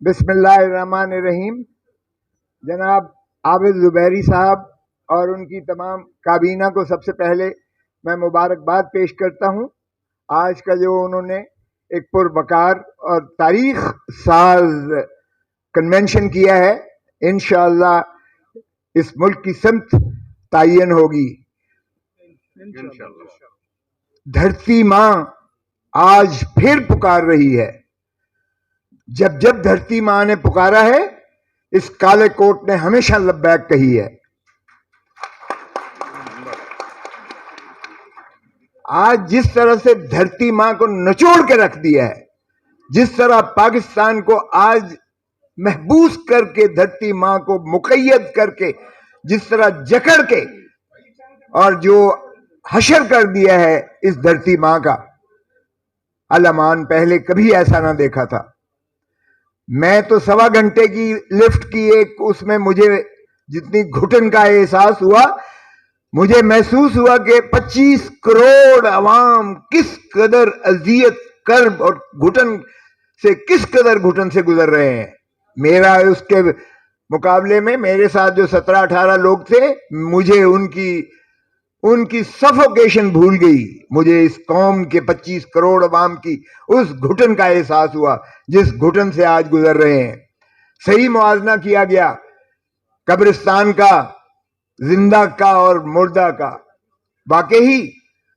بسم اللہ الرحمن الرحیم. جناب عابد زبیری صاحب اور ان کی تمام کابینہ کو سب سے پہلے میں مبارکباد پیش کرتا ہوں. آج کا جو انہوں نے ایک پروقار اور تاریخ ساز کنونشن کیا ہے، انشاءاللہ اس ملک کی سمت تعین ہوگی. دھرتی ماں آج پھر پکار رہی ہے. جب جب دھرتی ماں نے پکارا ہے، اس کالے کوٹ نے ہمیشہ لبیک کہی ہے. آج جس طرح سے دھرتی ماں کو نچوڑ کے رکھ دیا ہے، جس طرح پاکستان کو آج محبوس کر کے، دھرتی ماں کو مقید کر کے، جس طرح جکڑ کے اور جو حشر کر دیا ہے اس دھرتی ماں کا، علمان پہلے کبھی ایسا نہ دیکھا تھا. میں تو 1.25 گھنٹے کی لفٹ کی ایک اس میں مجھے جتنی گھٹن کا احساس ہوا، مجھے محسوس ہوا کہ 25 کروڑ عوام کس قدر اذیت، کرب اور گھٹن سے گزر رہے ہیں. میرا اس کے مقابلے میں میرے ساتھ جو 17-18 لوگ تھے، مجھے ان کی سفوکیشن بھول گئی. مجھے اس قوم کے 25 کروڑ عوام کی اس گھٹن کا احساس ہوا جس گھٹن سے آج گزر رہے ہیں. صحیح موازنہ کیا گیا قبرستان کا، زندہ کا اور مردہ کا. واقعی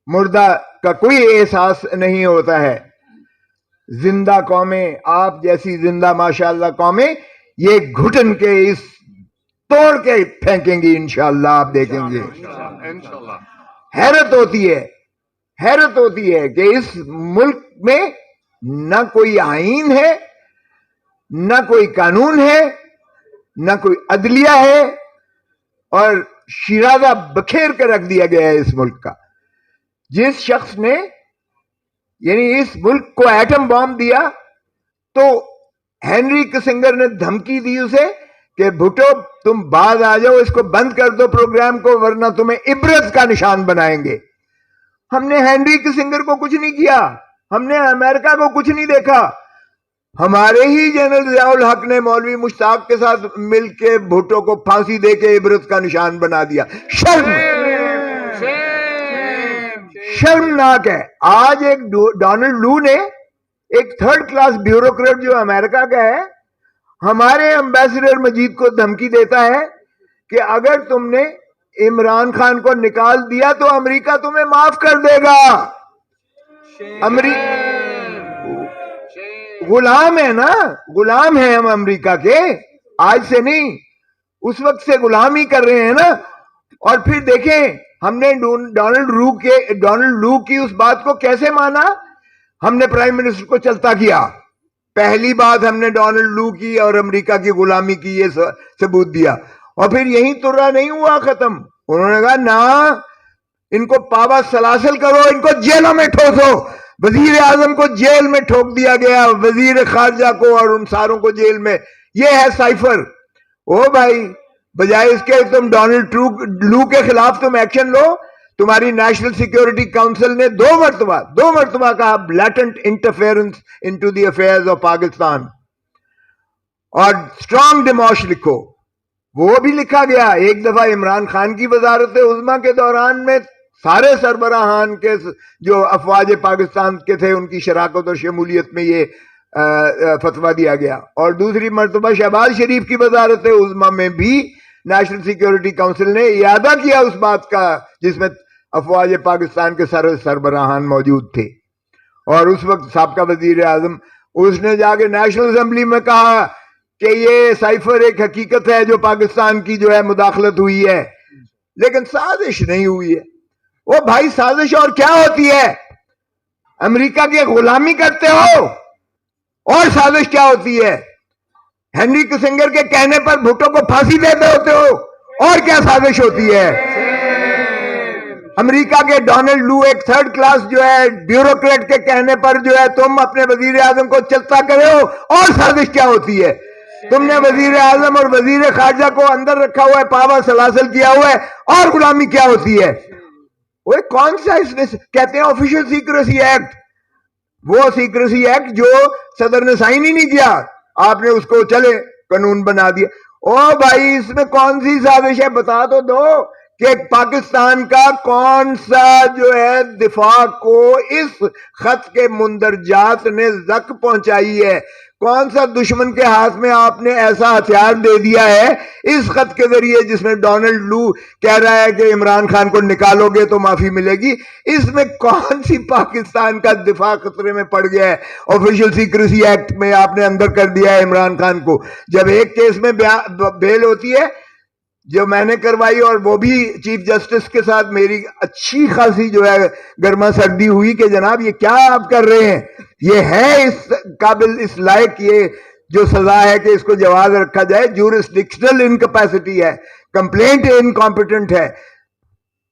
مردہ کا کوئی احساس نہیں ہوتا ہے. زندہ قومیں، آپ جیسی زندہ ماشاءاللہ قومیں، یہ گھٹن کے اس توڑ کے پھینکیں گی انشاءاللہ. آپ دیکھیں گے. حیرت ہوتی ہے کہ اس ملک میں نہ کوئی آئین ہے، نہ کوئی قانون ہے، نہ کوئی عدلیہ ہے، اور شیرازہ بکھیر کے رکھ دیا گیا ہے اس ملک کا. جس شخص نے یعنی اس ملک کو ایٹم بام دیا، تو ہینری کسنگر نے دھمکی دی اسے کہ بھٹو تم بعد آ جاؤ، اس کو بند کر دو پروگرام کو، ورنہ تمہیں عبرت کا نشان بنائیں گے. ہم نے ہینری کسنگر کو کچھ نہیں کیا، ہم نے امریکہ کو کچھ نہیں دیکھا. ہمارے ہی جنرل ضیاء الحق نے مولوی مشتاق کے ساتھ مل کے بھٹو کو پھانسی دے کے عبرت کا نشان بنا دیا. شرمناک ہے. آج ایک ڈونلڈ لو نے، ایک 3rd کلاس بیوروکریٹ جو امریکہ کا ہے، ہمارے امبیسڈر مجید کو دھمکی دیتا ہے کہ اگر تم نے عمران خان کو نکال دیا تو امریکہ تمہیں معاف کر دے گا. غلام ہے نا، غلام ہیں ہم امریکہ کے. آج سے نہیں، اس وقت سے غلام ہی کر رہے ہیں نا. اور پھر دیکھیں ہم نے ڈونلڈ لو کی اس بات کو کیسے مانا. ہم نے پرائم منسٹر کو چلتا کیا. پہلی بات ہم نے ڈونلڈ لو کی اور امریکہ کی غلامی کی یہ ثبوت دیا. اور پھر یہیں ترا نہیں ہوا ختم. انہوں نے کہا نا، ان کو پابا سلاسل کرو، ان کو جیلوں میں ٹھوسو. وزیر اعظم کو جیل میں ٹھوک دیا گیا، وزیر خارجہ کو اور ان ساروں کو جیل میں. یہ ہے سائفر. او بھائی، بجائے اس کے تم ڈونلڈ لو کے خلاف تم ایکشن لو. تمہاری نیشنل سیکیورٹی کاؤنسل نے 2 مرتبہ کہا blatant interference into the affairs of Pakistan. اور اسٹرانگ ڈیموش لکھو. وہ بھی لکھا گیا. ایک دفعہ عمران خان کی وزارت عظمیٰ کے دوران میں سارے سربراہان کے جو افواج پاکستان کے تھے، ان کی شراکت اور شمولیت میں یہ فتویٰ دیا گیا. اور دوسری مرتبہ شہباز شریف کی وزارت عظمیٰ میں بھی نیشنل سیکیورٹی کاؤنسل نے اعادہ کیا اس بات کا، جس میں افواج پاکستان کے سربراہان موجود تھے. اور اس وقت سابقہ وزیر اعظم، اس نے جا کے نیشنل اسمبلی میں کہا کہ یہ سائفر ایک حقیقت ہے جو پاکستان کی جو ہے مداخلت ہوئی ہے، لیکن سازش نہیں ہوئی ہے. وہ بھائی، سازش اور کیا ہوتی ہے؟ امریکہ کی غلامی کرتے ہو. اور سازش کیا ہوتی ہے؟ ہینری کسنگر کے کہنے پر بھٹو کو پھانسی دیتے ہوتے ہو. اور کیا سازش ہوتی ہے؟ امریکہ کے ڈونلڈ لو، ایک 3rd کلاس جو ہے بیوروکریٹ کے کہنے پر جو ہے تم اپنے وزیر اعظم کو چلتا کرے ہو. اور سازش کیا ہوتی ہے؟ تم نے وزیر اعظم اور وزیر خارجہ کو اندر رکھا ہوا ہے، پاوا سلاسل کیا ہوا ہے. اور غلامی کیا ہوتی ہے؟ وہ کون سا اس میں کہتے ہیں آفیشل سیکریسی ایکٹ. وہ سیکریسی ایکٹ جو صدر نے سائن ہی نہیں کیا. آپ نے اس کو چلے قانون بنا دیا. او بھائی اس میں کون سی سازش ہے بتا تو دو کہ پاکستان کا کون سا جو ہے دفاع کو اس خط کے مندرجات نے زک پہنچائی ہے, کون سا دشمن کے ہاتھ میں آپ نے ایسا ہتھیار دے دیا ہے اس خط کے ذریعے جس میں ڈونلڈ لو کہہ رہا ہے کہ عمران خان کو نکالو گے تو معافی ملے گی. اس میں کون سی پاکستان کا دفاع خطرے میں پڑ گیا ہے؟ آفیشل سیکریسی ایکٹ میں آپ نے اندر کر دیا ہے عمران خان کو. جب ایک کیس میں بیل ہوتی ہے جو میں نے کروائی, اور وہ بھی چیف جسٹس کے ساتھ میری اچھی خاصی جو ہے گرما سردی ہوئی کہ جناب یہ کیا آپ کر رہے ہیں, یہ ہے اس قابل اس لائق یہ جو سزا ہے کہ اس کو جواز رکھا جائے. جورسڈکشنل انکیپیسٹی ہے, کمپلینٹ انکمپیٹنٹ ہے,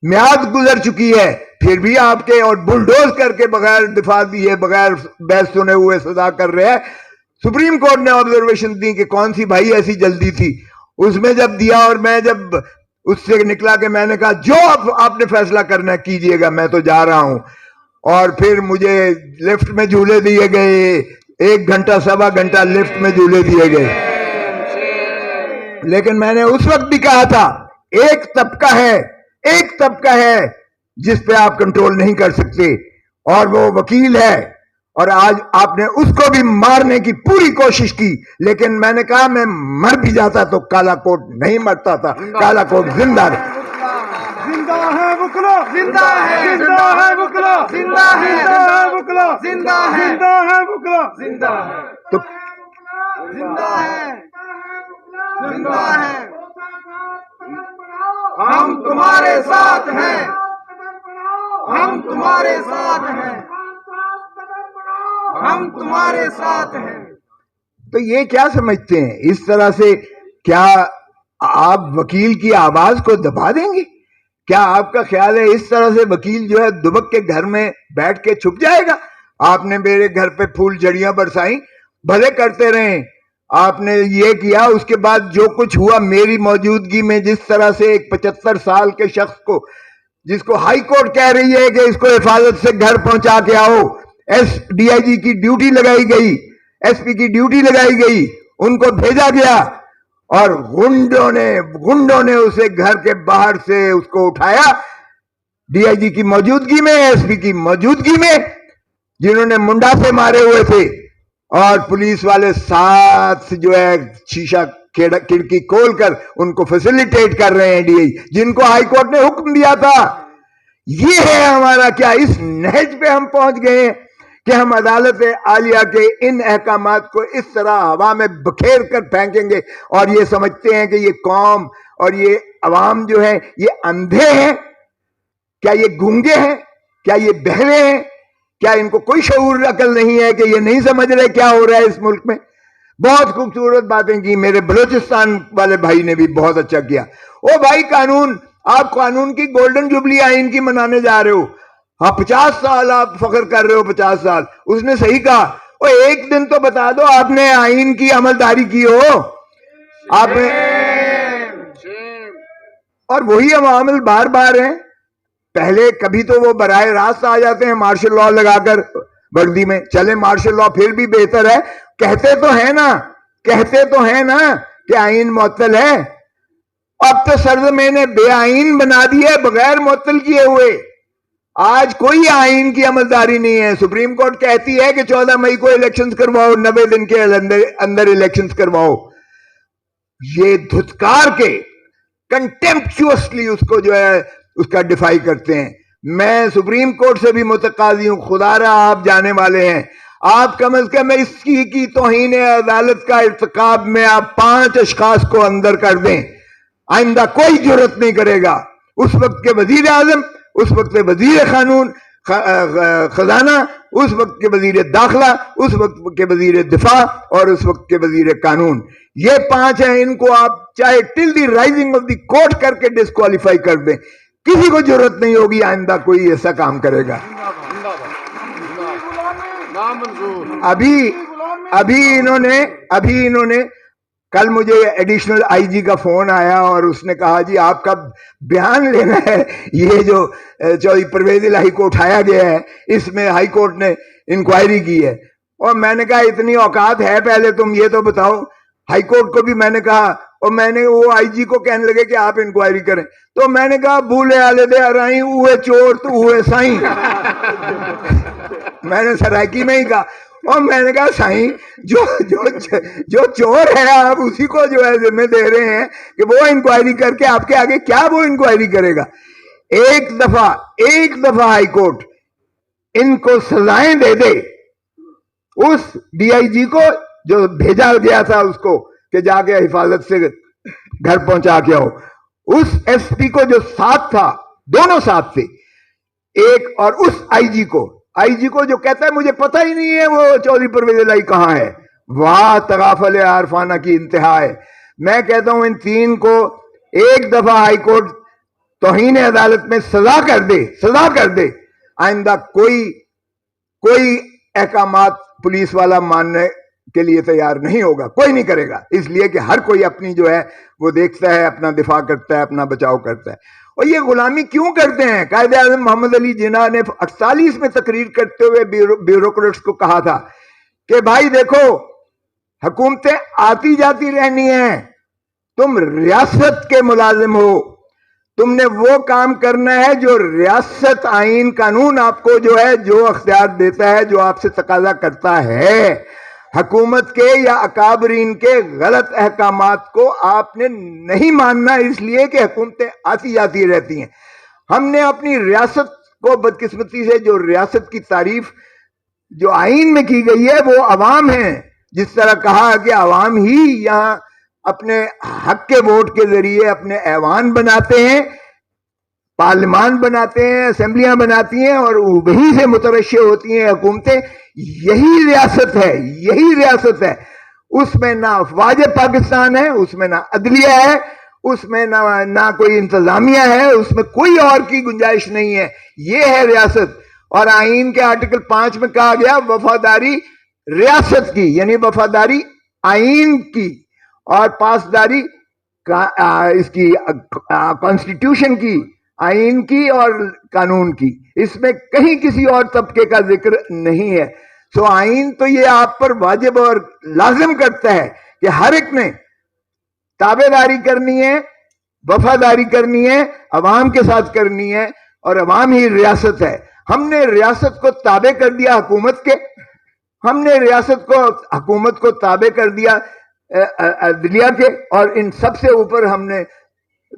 میعاد گزر چکی ہے, پھر بھی آپ کے اور بلڈوز کر کے بغیر دفاع دیے بغیر بحث سنے ہوئے سزا کر رہے ہیں. سپریم کورٹ نے آبزرویشن دی کہ کون سی بھائی ایسی جلدی تھی, اس میں جب دیا اور میں جب اس سے نکلا کہ میں نے کہا جو آپ نے فیصلہ کرنا ہے کیجئے گا, میں تو جا رہا ہوں. اور پھر مجھے لفٹ میں جھولے دیے گئے, 1 گھنٹہ سوا گھنٹہ لفٹ میں جھولے دیے گئے. لیکن میں نے اس وقت بھی کہا تھا ایک طبقہ ہے جس پہ آپ کنٹرول نہیں کر سکتے اور وہ وکیل ہے, اور آج آپ نے اس کو بھی مارنے کی پوری کوشش کی, لیکن میں نے کہا میں مر بھی جاتا تو کالا کوٹ نہیں مرتا تھا, کالا کوٹ زندہ رہا. زندہ ہے وکلا, زندہ ہے, زندہ ہے وکلا, زندہ ہے, زندہ ہے وکلا, زندہ ہے, زندہ ہے وکلا, زندہ ہے, تو زندہ ہے, زندہ ہے. ہم تمہارے ساتھ ہیں, ہم تمہارے ساتھ ہیں, ہم تمہارے ساتھ ہیں. تو یہ کیا سمجھتے ہیں اس طرح سے کیا آپ وکیل کی آواز کو دبا دیں گے؟ کیا آپ کا خیال ہے اس طرح سے وکیل جو ہے دبک کے گھر میں بیٹھ کے چھپ جائے گا؟ آپ نے میرے گھر پہ پھول جڑیاں برسائیں, بھلے کرتے رہیں, آپ نے یہ کیا, اس کے بعد جو کچھ ہوا میری موجودگی میں, جس طرح سے ایک 75 سال کے شخص کو جس کو ہائی کورٹ کہہ رہی ہے کہ اس کو حفاظت سے گھر پہنچا کے آؤ, ایس ڈی آئی جی کی ڈیوٹی لگائی گئی, ایس پی کی ڈیوٹی لگائی گئی, ان کو بھیجا گیا اور گنڈوں نے اسے گھر کے باہر سے اس کو اٹھایا ڈی آئی جی کی موجودگی میں, ایس پی کی موجودگی میں, جنہوں نے منڈا سے مارے ہوئے تھے, اور پولیس والے ساتھ جو ہے شیشہ کھڑکی کھول کر ان کو فیسیلیٹیٹ کر رہے ہیں ڈی آئی, جن کو ہائی کورٹ نے حکم دیا تھا. یہ ہے ہمارا کیا اس نہج پہ ہم پہنچ گئے ہیں کہ ہم عدالت عالیہ کے ان احکامات کو اس طرح ہوا میں بکھیر کر پھینکیں گے, اور یہ سمجھتے ہیں کہ یہ قوم اور یہ عوام جو ہے یہ اندھے ہیں؟ کیا یہ گونگے ہیں؟ کیا یہ بہرے ہیں؟ کیا ان کو کوئی شعور عقل نہیں ہے کہ یہ نہیں سمجھ رہے کیا ہو رہا ہے اس ملک میں؟ بہت خوبصورت باتیں کی میرے بلوچستان والے بھائی نے بھی, بہت اچھا کیا. او بھائی قانون, آپ قانون کی گولڈن جوبلی آئین کی منانے جا رہے ہو, ہاں 50 سال آپ فخر کر رہے ہو, 50 سال. اس نے صحیح کہا, وہ ایک دن تو بتا دو آپ نے آئین کی عملداری کی ہو آپ نے, اور وہی عوامل بار بار ہیں. پہلے کبھی تو وہ براہ راست آ جاتے ہیں مارشل لا لگا کر وردی میں, چلے مارشل لا پھر بھی بہتر ہے, کہتے تو ہیں نا کہ آئین معطل ہے. اب تو سرزمین نے بے آئین بنا دیا ہے بغیر معطل کیے ہوئے. آج کوئی آئین کی عملداری نہیں ہے. سپریم کورٹ کہتی ہے کہ 14 مئی کو الیکشنز کرواؤ, 90 دن کے اندر الیکشنز کرواؤ. یہ دھتکار کے کنٹمپچوسلی اس کو جو ہے اس کا ڈیفائی کرتے ہیں. میں سپریم کورٹ سے بھی متقاضی ہوں, خدا را آپ جانے والے ہیں, آپ کم از کم اس کی توہین عدالت کا ارتکاب میں آپ 5 اشخاص کو اندر کر دیں. آئندہ کوئی جرت نہیں کرے گا. اس وقت کے وزیر اعظم, اس وقت کے وزیر قانون خزانہ, اس وقت کے وزیر داخلہ, اس وقت کے وزیر دفاع اور اس وقت کے وزیر قانون, یہ 5 ہیں. ان کو آپ چاہے ٹل دی رائزنگ آف دی کورٹ کر کے ڈسکوالیفائی کر دیں, کسی کو ضرورت نہیں ہوگی آئندہ کوئی ایسا کام کرے گا. ابھی انہوں نے کل مجھے ایڈیشنل آئی جی کا فون آیا اور اس نے کہا جی آپ کا بیان لینا ہے, یہ جو چودھری پرویز الہی کو اٹھایا گیا ہے اس میں ہائی کورٹ نے انکوائری کی ہے. اور میں نے کہا اتنی اوقات ہے پہلے تم یہ تو بتاؤ. ہائی کورٹ کو بھی میں نے کہا, اور میں نے وہ آئی جی کو کہنے لگے کہ آپ انکوائری کریں. تو میں نے کہا بھولے آلے دے آرائی اوے چور تو اوے سائیں. میں نے سرائکی میں ہی کہا. اور میں نے کہا سائیں جو چور ہے آپ اسی کو جو ہے ذمہ دے رہے ہیں کہ وہ انکوائری کر کے آپ کے آگے کیا وہ انکوائری کرے گا. ایک دفعہ ہائی کورٹ ان کو سزائیں دے دے. اس ڈی آئی جی کو جو بھیجا گیا تھا اس کو کہ جا کے حفاظت سے گھر پہنچا کے آؤ, اس ایس پی کو جو ساتھ تھا, دونوں ساتھ تھے, ایک, اور اس آئی جی کو جو کہتا ہے مجھے پتہ ہی نہیں ہے وہ چودھری پرویز الہی کہاں ہے. واہ تغافل عارفانہ کی انتہا ہے. میں کہتا ہوں ان تین کو ایک دفعہ ہائی کورٹ توہین عدالت میں سزا کر دے. آئندہ کوئی احکامات پولیس والا ماننے کے لیے تیار نہیں ہوگا, کوئی نہیں کرے گا, اس لیے کہ ہر کوئی اپنی جو ہے وہ دیکھتا ہے, اپنا دفاع کرتا ہے, اپنا بچاؤ کرتا ہے. اور یہ غلامی کیوں کرتے ہیں؟ قائد اعظم محمد علی جناح نے 48 میں تقریر کرتے ہوئے بیوروکریٹس کو کہا تھا کہ بھائی دیکھو حکومتیں آتی جاتی رہنی ہیں, تم ریاست کے ملازم ہو, تم نے وہ کام کرنا ہے جو ریاست آئین قانون آپ کو جو ہے جو اختیار دیتا ہے, جو آپ سے تقاضا کرتا ہے. حکومت کے یا اکابرین کے غلط احکامات کو آپ نے نہیں ماننا, اس لیے کہ حکومتیں آتی جاتی رہتی ہیں. ہم نے اپنی ریاست کو بدقسمتی سے, جو ریاست کی تعریف جو آئین میں کی گئی ہے وہ عوام ہیں, جس طرح کہا کہ عوام ہی یہاں اپنے حق کے ووٹ کے ذریعے اپنے ایوان بناتے ہیں, پارلیمان بناتے ہیں, اسمبلیاں بناتی ہیں, اور وہی سے مترشح ہوتی ہیں حکومتیں. یہی ریاست ہے. اس میں نہ افواج پاکستان ہے, اس میں نہ عدلیہ ہے, اس میں نہ کوئی انتظامیہ ہے, اس میں کوئی اور کی گنجائش نہیں ہے. یہ ہے ریاست. اور آئین کے آرٹیکل 5 میں کہا گیا وفاداری ریاست کی, یعنی وفاداری آئین کی, اور پاسداری اس کی کانسٹیٹیوشن کی, آئین کی اور قانون کی. اس میں کہیں کسی اور طبقے کا ذکر نہیں ہے. سو آئین تو یہ آپ پر واجب اور لازم کرتا ہے کہ ہر ایک نے تابع داری کرنی ہے, وفاداری کرنی ہے, عوام کے ساتھ کرنی ہے, اور عوام ہی ریاست ہے. ہم نے ریاست کو تابع کر دیا حکومت کے, ہم نے حکومت کو تابع کر دیا عدلیہ کے, اور ان سب سے اوپر ہم نے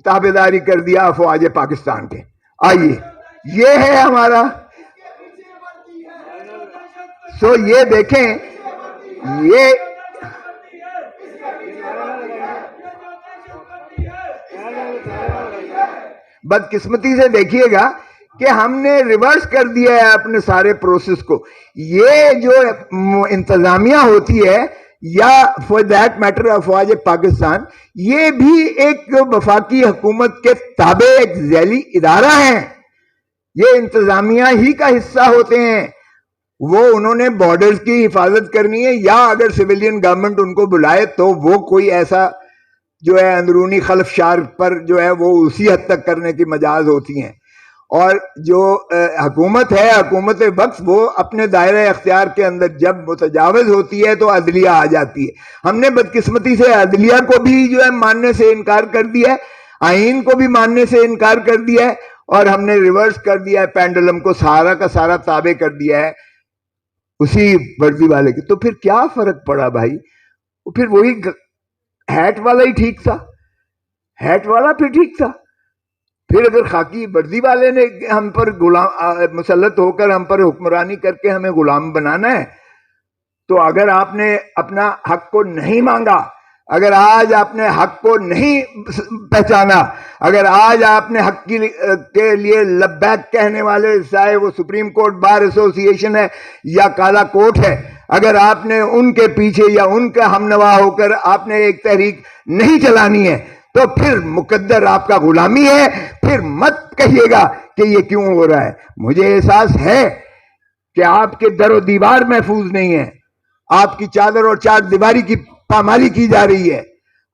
تابع داری کر دیا افواج پاکستان کے. آئیے یہ ہے ہمارا. سو یہ دیکھیں, یہ بدقسمتی سے دیکھیے گا کہ ہم نے ریورس کر دیا ہے اپنے سارے پروسیس کو. یہ جو انتظامیہ ہوتی ہے, یا فار دیٹ میٹر افواج پاکستان, یہ بھی ایک وفاقی حکومت کے تابع ایک ذیلی ادارہ ہیں. یہ انتظامیہ ہی کا حصہ ہوتے ہیں. وہ انہوں نے بارڈرز کی حفاظت کرنی ہے, یا اگر سویلین گورنمنٹ ان کو بلائے تو وہ کوئی ایسا جو ہے اندرونی خلف شار پر جو ہے وہ اسی حد تک کرنے کی مجاز ہوتی ہیں. اور جو حکومت ہے, حکومت وقت, وہ اپنے دائرہ اختیار کے اندر جب متجاوز ہوتی ہے تو عدلیہ آ جاتی ہے. ہم نے بدقسمتی سے عدلیہ کو بھی جو ہے ماننے سے انکار کر دیا ہے, آئین کو بھی ماننے سے انکار کر دیا ہے, اور ہم نے ریورس کر دیا ہے پینڈولم کو, سارا کا سارا تابع کر دیا ہے اسی ورزی والے کی. تو پھر کیا فرق پڑا بھائی؟ پھر وہی ہیٹ والا ہی ٹھیک تھا, ہیٹ والا پھر ٹھیک تھا. پھر اگر خاکی ورزی والے نے ہم پر غلام مسلط ہو کر ہم پر حکمرانی کر کے ہمیں غلام بنانا ہے, تو اگر آپ نے اپنا حق کو نہیں مانگا, اگر آج آپ نے حق کو نہیں پہچانا, اگر آج آپ نے حق کے لیے لبیک کہنے والے, چاہے وہ سپریم کورٹ بار ایسوسی ایشن ہے یا کالا کوٹ ہے, اگر آپ نے ان کے پیچھے یا ان کا ہم نوا ہو کر آپ نے ایک تحریک نہیں چلانی ہے, تو پھر مقدر آپ کا غلامی ہے. پھر مت کہیے گا کہ یہ کیوں ہو رہا ہے. مجھے احساس ہے کہ آپ کے در و دیوار محفوظ نہیں ہے, آپ کی چادر اور چار دیواری کی پامالی کی جا رہی ہے.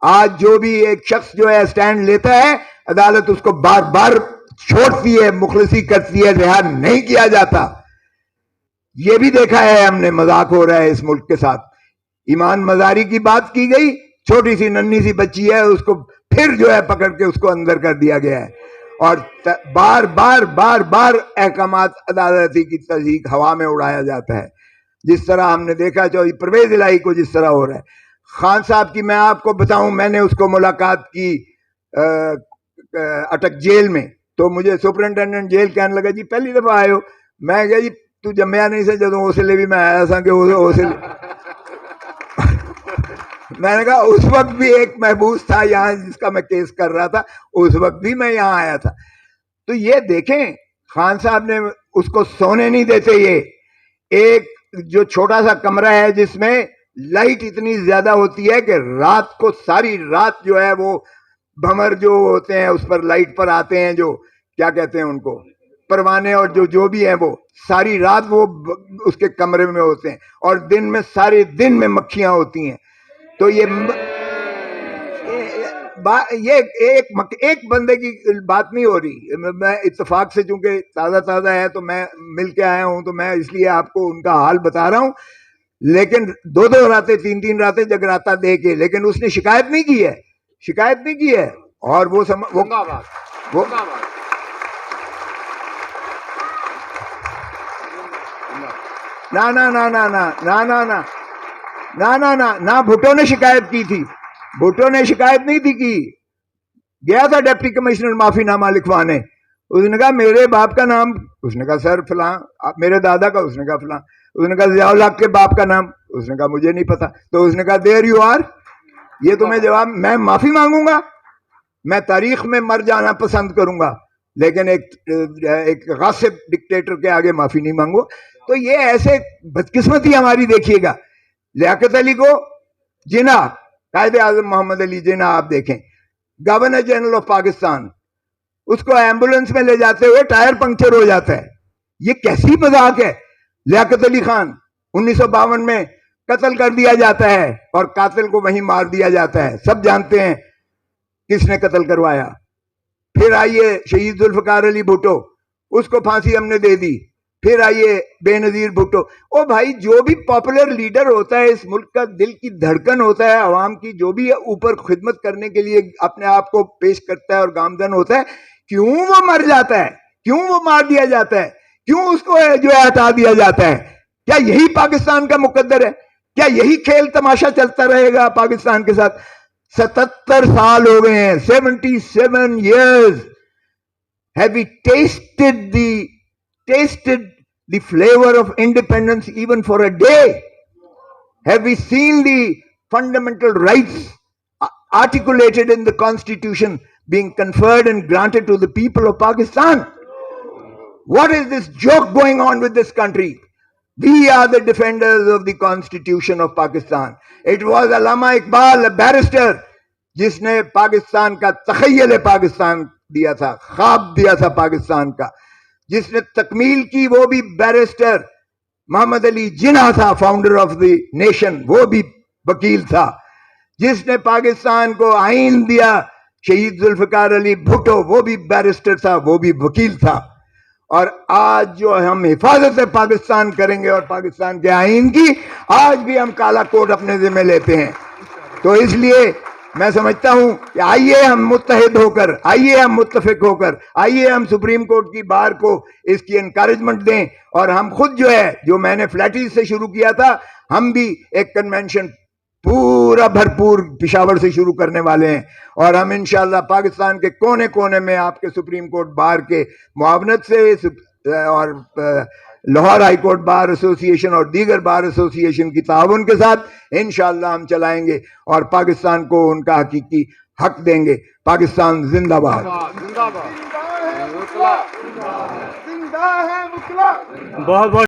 آج جو بھی ایک شخص جو ہے سٹینڈ لیتا ہے, عدالت اس کو بار بار چھوڑتی ہے, مخلصی کرتی ہے, رہا نہیں کیا جاتا. یہ بھی دیکھا ہے ہم نے مذاق ہو رہا ہے اس ملک کے ساتھ. ایمان مزاری کی بات کی گئی, چھوٹی سی ننھی سی بچی ہے, اس کو پھر جو ہے پکڑ کے اس کو اندر کر دیا گیا ہے, اور بار بار بار بار احکامات عدالتی کی تصدیق ہوا میں اڑایا جاتا ہے, جس طرح ہم نے دیکھا چودھری پرویز الہی کو جس طرح ہو رہا ہے. خان صاحب کی میں آپ کو بتاؤں, میں نے اس کو ملاقات کی اٹک جیل میں, تو مجھے سپرنٹینڈنٹ جیل کہنے لگا جی پہلی دفعہ آئے ہو. میں کہا جی تو جمیا نہیں سے جدوں اس لیے بھی میں آیا تھا کہ میں نے کہا اس وقت بھی ایک محبوس تھا یہاں جس کا میں کیس کر رہا تھا, اس وقت بھی میں یہاں آیا تھا. تو یہ دیکھیں خان صاحب نے اس کو سونے نہیں دیتے. یہ ایک جو چھوٹا سا کمرہ ہے جس میں لائٹ اتنی زیادہ ہوتی ہے کہ رات کو ساری رات جو ہے وہ بھمر جو ہوتے ہیں اس پر لائٹ پر آتے ہیں, جو کیا کہتے ہیں ان کو, پروانے, اور جو بھی ہیں وہ ساری رات وہ اس کے کمرے میں ہوتے ہیں, اور دن میں سارے دن میں مکھیاں ہوتی ہیں. تو یہ ایک بندے کی بات نہیں ہو رہی. میں اتفاق سے چونکہ تازہ تازہ ہے تو میں مل کے آیا ہوں, تو میں اس لیے آپ کو ان کا حال بتا رہا ہوں. لیکن 2 راتیں 3 راتیں جگراتا دے کے, لیکن اس نے شکایت نہیں کی ہے, شکایت نہیں کی ہے. اور وہ نہ بھٹو نے شکایت کی تھی, بھٹو نے شکایت نہیں تھی کی. گیا تھا ڈپٹی کمشنر معافی نامہ لکھوانے, اس نے کہا میرے باپ کا نام, اس نے کہا سر فلاں, میرے دادا کا, اس نے کہا فلاں, اس نے کہا ضیاء الحق کے باپ کا نام, اس نے کہا مجھے نہیں پتا. تو اس نے کہا دیر یو آر, یہ تمہیں جواب, میں معافی مانگوں گا, میں تاریخ میں مر جانا پسند کروں گا, لیکن ایک غاصب ڈکٹیٹر کے آگے معافی نہیں مانگو. تو یہ ایسے بدقسمتی ہماری دیکھیے گا. لیاقت علی کو جناح, قائد اعظم محمد علی جناح آپ دیکھیں, گورنر جنرل آف پاکستان, اس کو ایمبولینس میں لے جاتے ہوئے ٹائر پنکچر ہو جاتا ہے. یہ کیسی مذاق ہے. لیاقت علی خان 1952 میں قتل کر دیا جاتا ہے, اور قاتل کو وہیں مار دیا جاتا ہے, سب جانتے ہیں کس نے قتل کروایا. پھر آئیے شہید ذوالفقار علی بھٹو, اس کو پھانسی ہم نے دے دی. پھر آئیے بے نظیر بھٹو. او بھائی, جو بھی پاپولر لیڈر ہوتا ہے اس ملک کا, دل کی دھڑکن ہوتا ہے عوام کی, جو بھی اوپر خدمت کرنے کے لیے اپنے آپ کو پیش کرتا ہے اور گامزن ہوتا ہے, کیوں وہ مر جاتا ہے, کیوں وہ مار دیا جاتا ہے, کیوں اس کو جو ہے ہٹا دیا جاتا ہے؟ کیا یہی پاکستان کا مقدر ہے؟ کیا یہی کھیل تماشا چلتا رہے گا پاکستان کے ساتھ؟ 77 سال ہو گئے ہیں, 77 years. Have we tasted the flavor of independence even for a day? Have we seen the fundamental rights articulated in the Constitution being conferred and granted to the people of Pakistan? What is this joke going on with this country? We are the defenders of the Constitution of Pakistan. It was Allama Iqbal, a barrister, جس نے پاکستان کا تخیل پاکستان دیا تھا, خواب دیا تھا پاکستان کا, جس نے تکمیل کی وہ بھی بیرسٹر. محمد علی جناح تھا فاؤنڈر آف دی نیشن, وہ بھی وکیل تھا. جس نے پاکستان کو آئین دیا شہید ذوالفقار علی بھٹو, وہ بھی بیرسٹر تھا, وہ بھی وکیل تھا. اور آج جو ہم حفاظت پاکستان کریں گے اور پاکستان کے آئین کی, آج بھی ہم کالا کوٹ اپنے ذمہ لیتے ہیں. تو اس لیے میں سمجھتا ہوں کہ آئیے ہم متحد ہو کر, آئیے ہم متفق ہو کر, آئیے ہم سپریم کورٹ کی بار کو اس کی انکریجمنٹ دیں, اور ہم خود جو ہے, جو میں نے فلیٹیز سے شروع کیا تھا, ہم بھی ایک کنونشن پورا بھرپور پشاور سے شروع کرنے والے ہیں. اور ہم انشاءاللہ پاکستان کے کونے کونے میں آپ کے سپریم کورٹ بار کے معاونت سے اور لاہور ہائی کورٹ بار ایسوسی ایشن اور دیگر بار ایسوسی ایشن کی تعاون کے ساتھ انشاءاللہ ہم چلائیں گے, اور پاکستان کو ان کا حقیقی حق دیں گے. پاکستان زندہ باد. بہت بہت